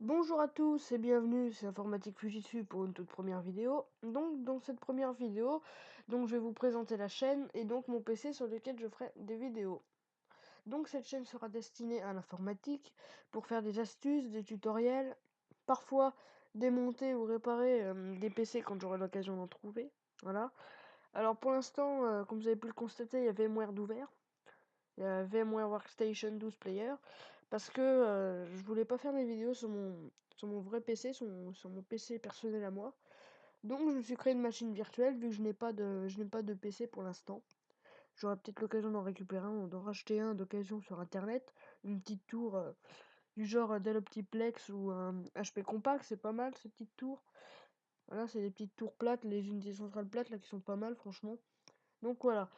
Bonjour à tous et bienvenue, c'est Informatique Fujitsu pour une toute première vidéo. Donc dans cette première vidéo, je vais vous présenter la chaîne et donc mon PC sur lequel je ferai des vidéos. Donc cette chaîne sera destinée à l'informatique pour faire des astuces, des tutoriels, parfois démonter ou réparer des PC quand j'aurai l'occasion d'en trouver. Voilà. Alors pour l'instant, comme vous avez pu le constater, il y a VMware d'ouvert. Il y a VMware Workstation 12 Player parce que je voulais pas faire mes vidéos sur mon vrai PC, sur mon PC personnel à moi. Donc je me suis créé une machine virtuelle vu que je n'ai pas de PC pour l'instant. J'aurai peut-être l'occasion d'en récupérer un ou d'en racheter un d'occasion sur internet. Une petite tour du genre Dell Optiplex ou un HP Compact, c'est pas mal ces petites tours. Voilà, c'est des petites tours plates, les unités centrales plates là qui sont pas mal franchement. Donc voilà.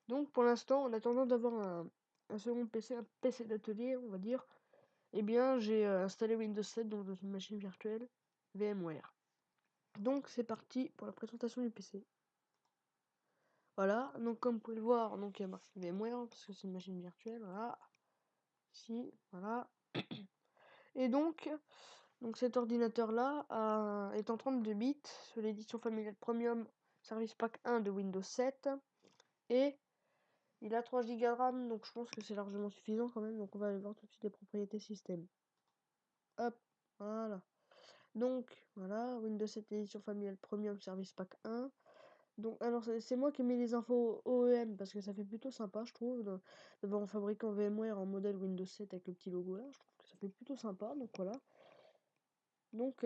Donc pour l'instant, en attendant d'avoir un second PC, un PC d'atelier, on va dire, eh bien j'ai installé Windows 7 donc dans une machine virtuelle VMware. Donc c'est parti pour la présentation du PC. Voilà, donc comme vous pouvez le voir, donc il y a marqué VMware parce que c'est une machine virtuelle, voilà. Ici, voilà. Et donc cet ordinateur-là est en 32 bits sur l'édition familiale Premium Service Pack 1 de Windows 7 et il a 3 Go de RAM, donc je pense que c'est largement suffisant quand même. Donc on va aller voir tout de suite les propriétés système. Hop, voilà. Donc voilà, Windows 7 édition familiale Premium Service Pack 1. Donc alors c'est moi qui mets les infos OEM parce que ça fait plutôt sympa je trouve d'avoir un fabricant VMware en modèle Windows 7 avec le petit logo là. Je trouve que ça fait plutôt sympa, donc voilà. Donc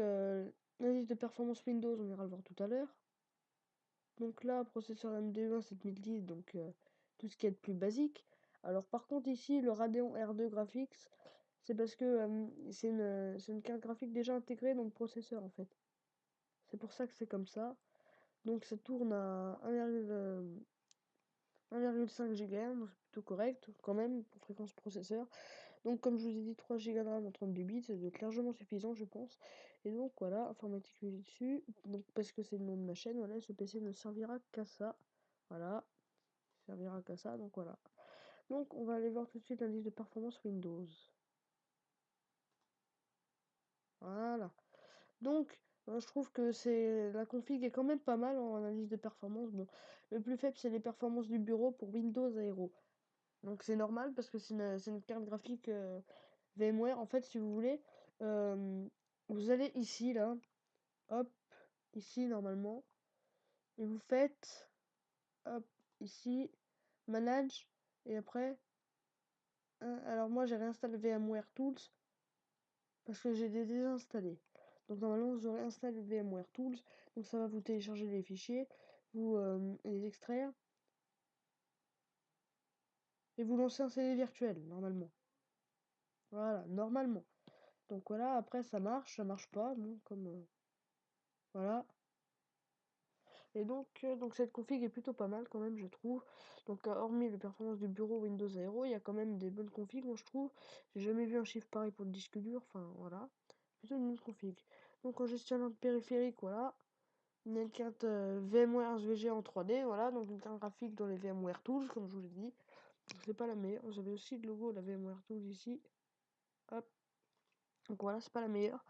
l'indice de performance Windows, on ira le voir tout à l'heure. Donc là, processeur MD1 7010, donc tout ce qui est de plus basique. Alors par contre ici, le Radeon R2 Graphics, c'est parce que c'est une carte graphique déjà intégrée dans le processeur en fait. C'est pour ça que c'est comme ça. Donc ça tourne à 1,5 GHz, donc c'est plutôt correct quand même pour fréquence processeur. Donc comme je vous ai dit, 3 Go de RAM en 32 bits, ça doit être largement suffisant je pense. Et donc voilà, informatique dessus. Donc parce que c'est le nom de ma chaîne, voilà, ce PC ne servira qu'à ça. Voilà, il servira qu'à ça, donc voilà. Donc on va aller voir tout de suite l'indice de performance Windows. Voilà. Donc je trouve que c'est la config est quand même pas mal en analyse de performance. Bon, le plus faible c'est les performances du bureau pour Windows Aero. Donc c'est normal parce que c'est une carte graphique VMware. En fait, si vous voulez, euh, vous allez ici là, hop, ici normalement, et vous faites hop ici manage et après alors moi j'ai réinstallé VMware Tools parce que j'ai désinstallé. Donc normalement vous aurez installé VMware Tools, donc ça va vous télécharger les fichiers, vous les extraire et vous lancer un CD virtuel normalement. Voilà, normalement. Donc voilà, après ça marche pas, bon, comme voilà. Et donc cette config est plutôt pas mal quand même, je trouve. Donc hormis les performances du bureau Windows Aero, il y a quand même des bonnes configs, moi je trouve. J'ai jamais vu un chiffre pareil pour le disque dur, enfin voilà. Plutôt une bonne config. Donc en gestionnaire de périphérique, voilà. Une carte VMware SVG en 3D, voilà. Donc une carte graphique dans les VMware Tools, comme je vous l'ai dit. C'est pas la meilleure. J'avais aussi le logo de la VMware Tools ici. Hop. Donc voilà, c'est pas la meilleure.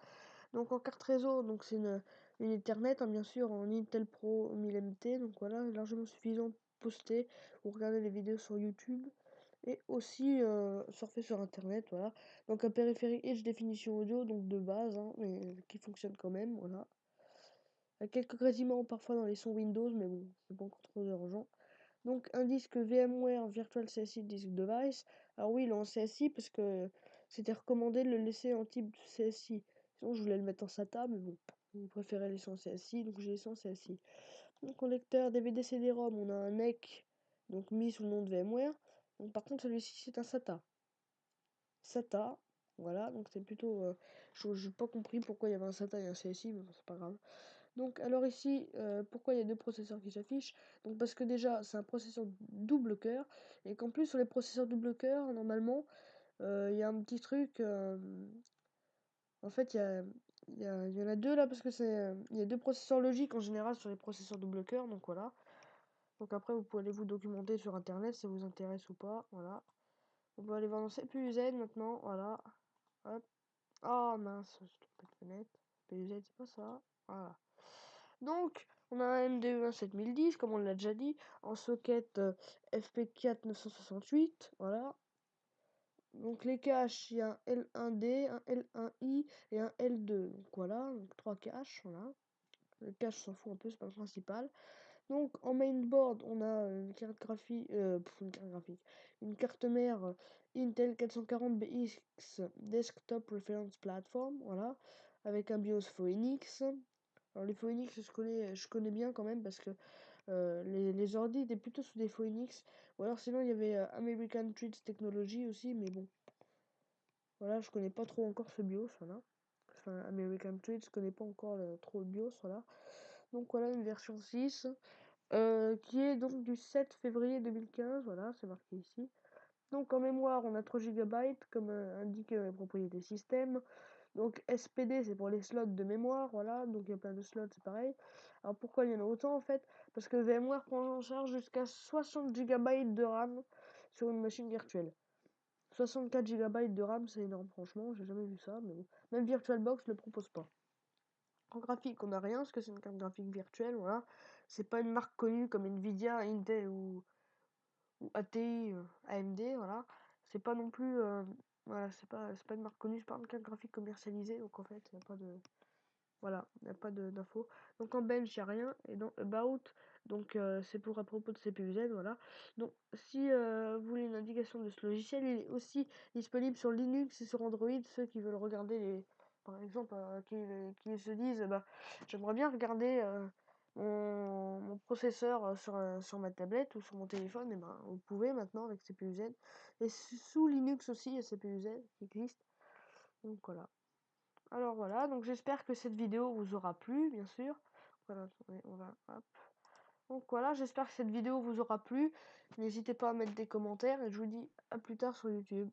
Donc en carte réseau, donc c'est une Ethernet, hein, bien sûr, en Intel Pro 1000 MT, donc voilà, largement suffisant pour poster ou regarder les vidéos sur YouTube et aussi surfer sur internet, voilà. Donc un périphérique Edge définition audio, donc de base, hein, mais qui fonctionne quand même, voilà. Quelques grésillements parfois dans les sons Windows, mais bon, c'est pas encore trop urgent. Donc un disque VMware Virtual CSI Disk Device. Alors oui, il est en CSI parce que c'était recommandé de le laisser en type CSI. Sinon je voulais le mettre en SATA, mais bon, vous préférez laisser en CSI, donc j'ai laissé en CSI. Donc en lecteur DVD CD-ROM, on a un NEC, donc mis sous le nom de VMware. Donc par contre celui-ci c'est un SATA. SATA, voilà, donc c'est plutôt... je n'ai pas compris pourquoi il y avait un SATA et un CSI, mais bon, c'est pas grave. Donc alors ici, pourquoi il y a deux processeurs qui s'affichent? Donc parce que déjà c'est un processeur double cœur et qu'en plus sur les processeurs double cœur normalement il y a un petit truc. En fait il y en a deux là parce que il y a deux processeurs logiques en général sur les processeurs double cœur, donc voilà. Donc après vous pouvez aller vous documenter sur internet si ça vous intéresse ou pas, voilà. On peut aller voir dans CPU Z maintenant, voilà. Hop. Ah mince, j'ai trompé de fenêtre. PUZ, c'est pas ça. Voilà. Donc, on a un MDE1 7010, comme on l'a déjà dit, en socket FP4 968. Voilà. Donc, les caches, il y a un L1D, un L1I et un L2. Donc, voilà, donc 3 caches. Voilà. Le cache, s'en fout un peu, c'est pas le principal. Donc en mainboard, on a une carte graphique, une carte mère Intel 440BX Desktop Reference Platform, voilà, avec un BIOS Phoenix. Alors les Phoenix, je connais bien quand même parce que les ordi étaient plutôt sous des Phoenix. Ou alors sinon il y avait American Treats Technology aussi, mais bon, voilà, je connais pas trop encore ce BIOS, voilà. Enfin, American Treats, je connais pas encore trop le BIOS, voilà. Donc voilà une version 6. Qui est donc du 7 février 2015, voilà, c'est marqué ici. Donc en mémoire, on a 3 gigabytes comme indiqué dans les propriétés système. Donc SPD, c'est pour les slots de mémoire, voilà, donc il y a plein de slots, c'est pareil. Alors pourquoi il y en a autant en fait? Parce que VMware prend en charge jusqu'à 60 gigabytes de RAM sur une machine virtuelle. 64 gigabytes de RAM, c'est énorme, franchement, j'ai jamais vu ça, mais bon. Même VirtualBox ne le propose pas. En graphique, on n'a rien, parce que c'est une carte graphique virtuelle, voilà. C'est pas une marque connue comme Nvidia, Intel ou ATI, AMD, voilà. C'est pas non plus, voilà, c'est pas une marque connue, c'est pas une carte graphique commercialisée, donc en fait, il n'y a pas de, voilà, il n'y a pas d'infos. Donc en bench, il n'y a rien. Et dans About, donc c'est pour à propos de CPUZ, voilà. Donc si vous voulez une indication de ce logiciel, il est aussi disponible sur Linux et sur Android. Ceux qui veulent regarder les. Par exemple, qui se disent, bah, j'aimerais bien regarder mon processeur sur ma tablette ou sur mon téléphone, et ben vous pouvez maintenant avec CPUZ. Et sous Linux aussi, il y a CPUZ qui existe. Donc voilà. Alors voilà, donc j'espère que cette vidéo vous aura plu, bien sûr. Voilà, attendez, on va, hop. Donc voilà, j'espère que cette vidéo vous aura plu. N'hésitez pas à mettre des commentaires et je vous dis à plus tard sur YouTube.